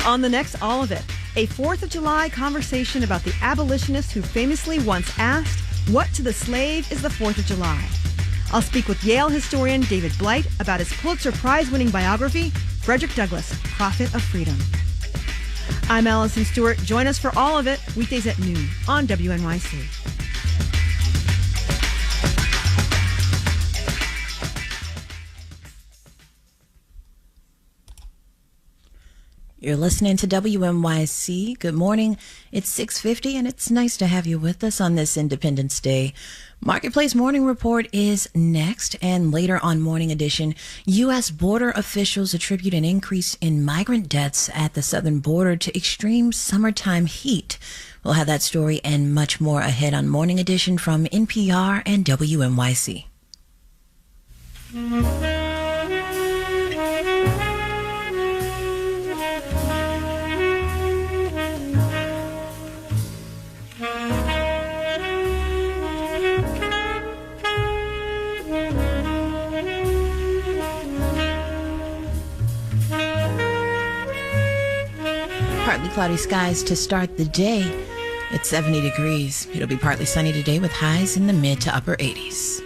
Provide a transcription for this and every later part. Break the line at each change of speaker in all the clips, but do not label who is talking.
On the next All of It, a 4th of July conversation about the abolitionist who famously once asked, "What to the slave is the 4th of July?" I'll speak with Yale historian David Blight about his Pulitzer Prize-winning biography, Frederick Douglass, Prophet of Freedom. I'm Allison Stewart. Join us for All of It, weekdays at noon on WNYC.
You're listening to WNYC. Good morning. It's 6:50, and it's nice to have you with us on this Independence Day. Marketplace Morning Report is next, and later on Morning Edition, U.S. border officials attribute an increase in migrant deaths at the southern border to extreme summertime heat. We'll have that story and much more ahead on Morning Edition from NPR and WNYC. Partly cloudy skies to start the day. It's 70 degrees. It'll be partly sunny today with highs in the mid to upper 80s.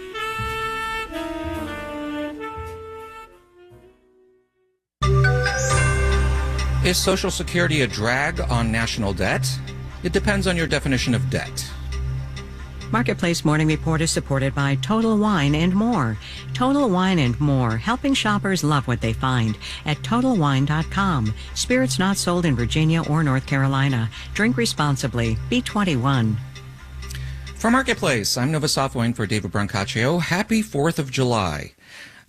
Is Social Security a drag on national debt? It depends on your definition of debt.
Marketplace Morning Report is supported by Total Wine and More. Total Wine and More, helping shoppers love what they find at TotalWine.com. Spirits not sold in Virginia or North Carolina. Drink responsibly. Be 21.
For Marketplace, I'm Nova Safwine for David Brancaccio. Happy 4th of July.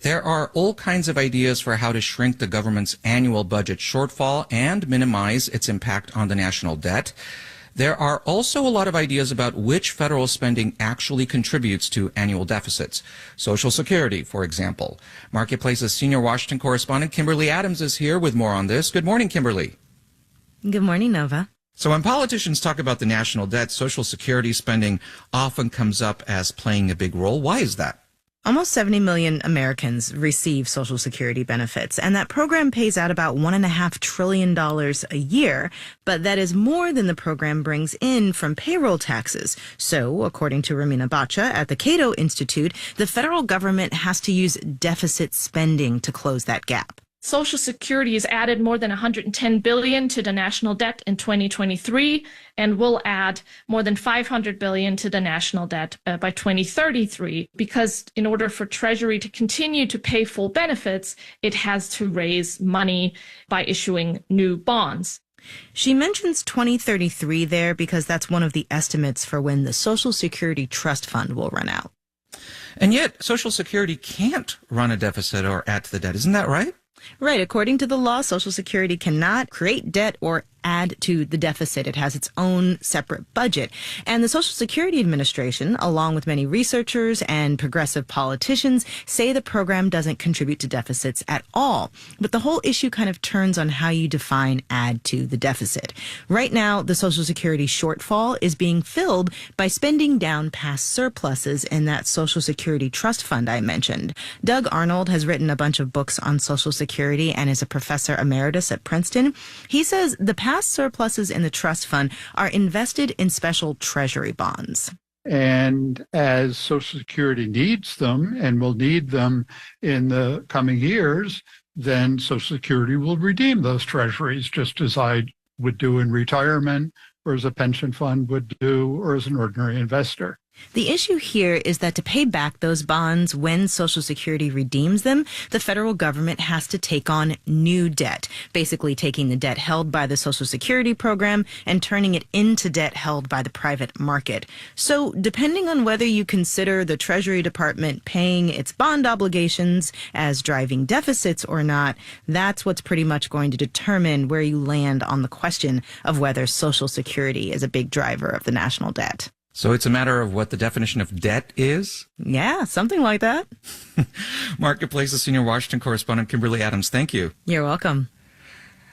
There are all kinds of ideas for how to shrink the government's annual budget shortfall and minimize its impact on the national debt. There are also a lot of ideas about which federal spending actually contributes to annual deficits. Social Security, for example. Marketplace's senior Washington correspondent Kimberly Adams is here with more on this. Good morning, Kimberly.
Good morning, Nova.
So when politicians talk about the national debt, Social Security spending often comes up as playing a big role. Why is that?
Almost 70 million Americans receive Social Security benefits, and that program pays out about $1.5 trillion a year, but that is more than the program brings in from payroll taxes. So, according to Romina Baccia at the Cato Institute, the federal government has to use deficit spending to close that gap.
Social Security has added more than $110 billion to the national debt in 2023 and will add more than $500 billion to the national debt by 2033, because in order for Treasury to continue to pay full benefits, it has to raise money by issuing new bonds.
She mentions 2033 there because that's one of the estimates for when the Social Security Trust Fund will run out.
And yet, Social Security can't run a deficit or add to the debt. Isn't that right?
Right. According to the law, Social Security cannot create debt or add to the deficit. It has its own separate budget. And the Social Security Administration, along with many researchers and progressive politicians, say the program doesn't contribute to deficits at all. But the whole issue kind of turns on how you define add to the deficit. Right now, the Social Security shortfall is being filled by spending down past surpluses in that Social Security Trust Fund I mentioned. Doug Arnold has written a bunch of books on Social Security and is a professor emeritus at Princeton. He says the past surpluses in the trust fund are invested in special treasury bonds.
And as Social Security needs them and will need them in the coming years, then Social Security will redeem those treasuries just as I would do in retirement, or as a pension fund would do, or as an ordinary investor.
The issue here is that to pay back those bonds when Social Security redeems them, the federal government has to take on new debt, basically taking the debt held by the Social Security program and turning it into debt held by the private market. So depending on whether you consider the Treasury Department paying its bond obligations as driving deficits or not, that's what's pretty much going to determine where you land on the question of whether Social Security is a big driver of the national debt.
So it's a matter of what the definition of debt is?
Yeah, something like that.
Marketplace's senior Washington correspondent Kimberly Adams, thank you.
You're welcome.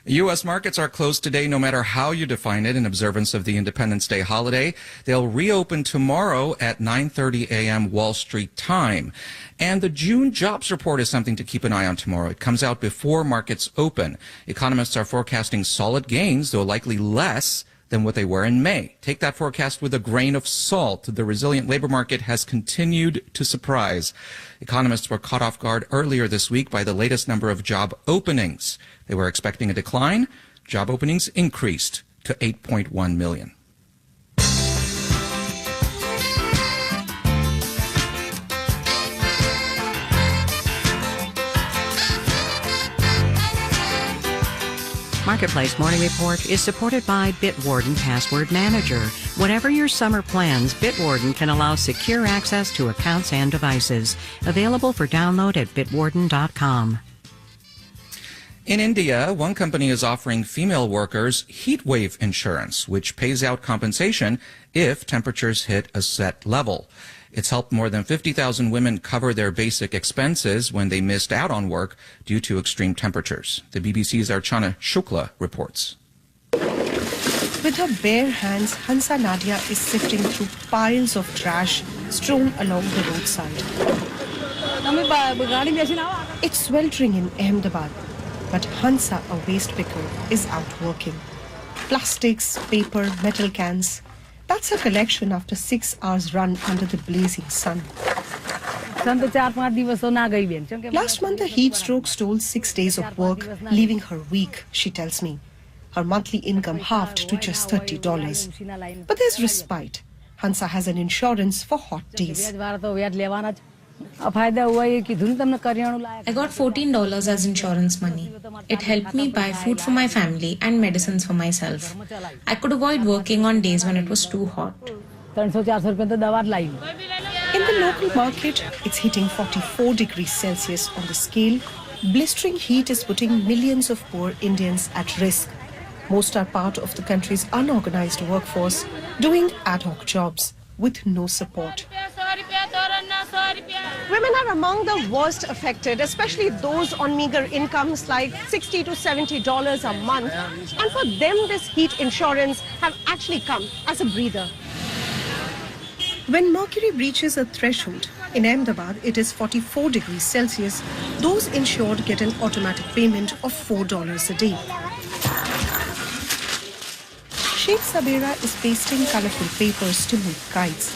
U.S. markets are closed today no matter how you define it in observance of the Independence Day holiday. They'll reopen tomorrow at 9:30 a.m. Wall Street time. And the June jobs report is something to keep an eye on tomorrow. It comes out before markets open. Economists are forecasting solid gains, though likely less than what they were in May. Take that forecast with a grain of salt. The resilient labor market has continued to surprise. Economists were caught off guard earlier this week by the latest number of job openings. They were expecting a decline. Job openings increased to 8.1 million.
Marketplace Morning Report is supported by Bitwarden Password Manager. Whatever your summer plans, Bitwarden can allow secure access to accounts and devices. Available for download at bitwarden.com.
In India, one company is offering female workers heat wave insurance, which pays out compensation if temperatures hit a set level. It's helped more than 50,000 women cover their basic expenses when they missed out on work due to extreme temperatures. The BBC's Archana Shukla reports.
With her bare hands, Hansa Nadia is sifting through piles of trash strewn along the roadside. It's sweltering in Ahmedabad, but Hansa, a waste picker, is out working. Plastics, paper, metal cans. That's her collection after 6 hours run under the blazing sun. Last month, a heat stroke stole 6 days of work, leaving her weak, she tells me. Her monthly income halved to just $30. But there's respite. Hansa has an insurance for hot days.
I got $14 as insurance money. It helped me buy food for my family and medicines for myself. I could avoid working on days when it was too hot.
In the local market, it's hitting 44 degrees Celsius on the scale. Blistering heat is putting millions of poor Indians at risk. Most are part of the country's unorganized workforce, doing ad hoc jobs with no support. Women are among the worst affected, especially those on meager incomes like $60 to $70 a month. And for them, this heat insurance have actually come as a breather. When mercury reaches a threshold, in Ahmedabad it is 44 degrees Celsius, those insured get an automatic payment of $4 a day. Sheikh Sabira is pasting colorful papers to make kites.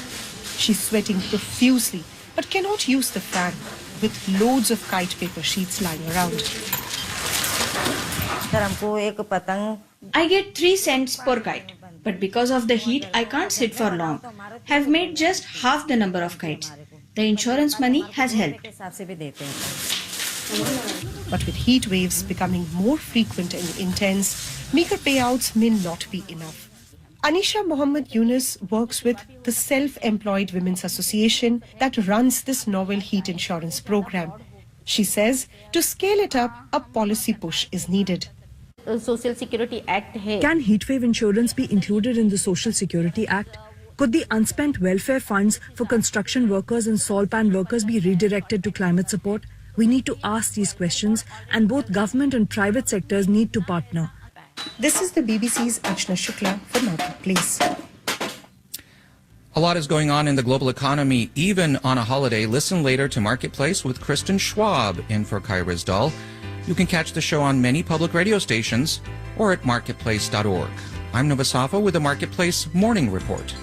She's sweating profusely, but cannot use the fan, with loads of kite paper sheets lying around.
I get 3 cents per kite, but because of the heat, I can't sit for long. Have made just half the number of kites. The insurance money has helped.
But with heat waves becoming more frequent and intense, meager payouts may not be enough. Anisha Mohammed Yunus works with the Self-Employed Women's Association that runs this novel heat insurance program. She says to scale it up, a policy push is needed.
Social Security Act hai.
Can heatwave insurance be included in the Social Security Act? Could the unspent welfare funds for construction workers and salt pan workers be redirected to climate support? We need to ask these questions, and both government and private sectors need to partner.
This is the BBC's Archana Shukla for Marketplace.
A lot is going on in the global economy, even on a holiday. Listen later to Marketplace with Kristen Schwab in for Kai Rizdal. You can catch the show on many public radio stations or at marketplace.org. I'm Nova Safa with the Marketplace Morning Report.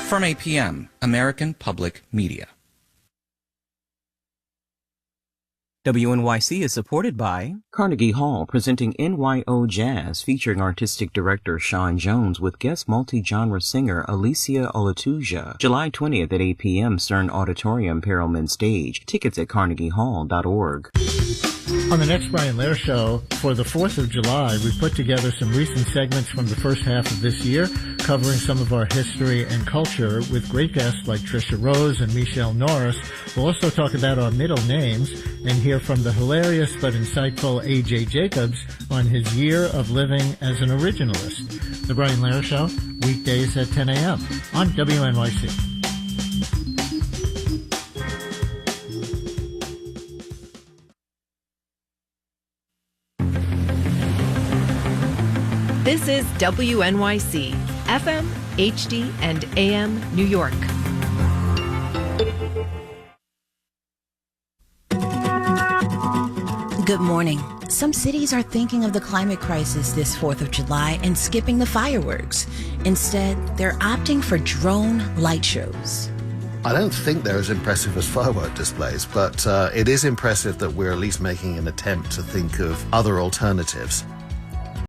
From APM, American Public Media.
WNYC is supported by Carnegie Hall, presenting NYO Jazz, featuring artistic director Sean Jones with guest multi-genre singer Alicia Olatuja. July 20th at 8 p.m. Stern Auditorium, Perelman Stage. Tickets at carnegiehall.org.
On the next Brian Lehrer Show, for the 4th of July, we put together some recent segments from the first half of this year, covering some of our history and culture with great guests like Trisha Rose and Michelle Norris. We'll also talk about our middle names and hear from the hilarious but insightful A.J. Jacobs on his year of living as an originalist. The Brian Lehrer Show, weekdays at 10 a.m. on WNYC.
This is WNYC, FM, HD, and AM New York.
Good morning. Some cities are thinking of the climate crisis this 4th of July and skipping the fireworks. Instead, they're opting for drone light shows.
I don't think they're as impressive as firework displays, but it is impressive that we're at least making an attempt to think of other alternatives.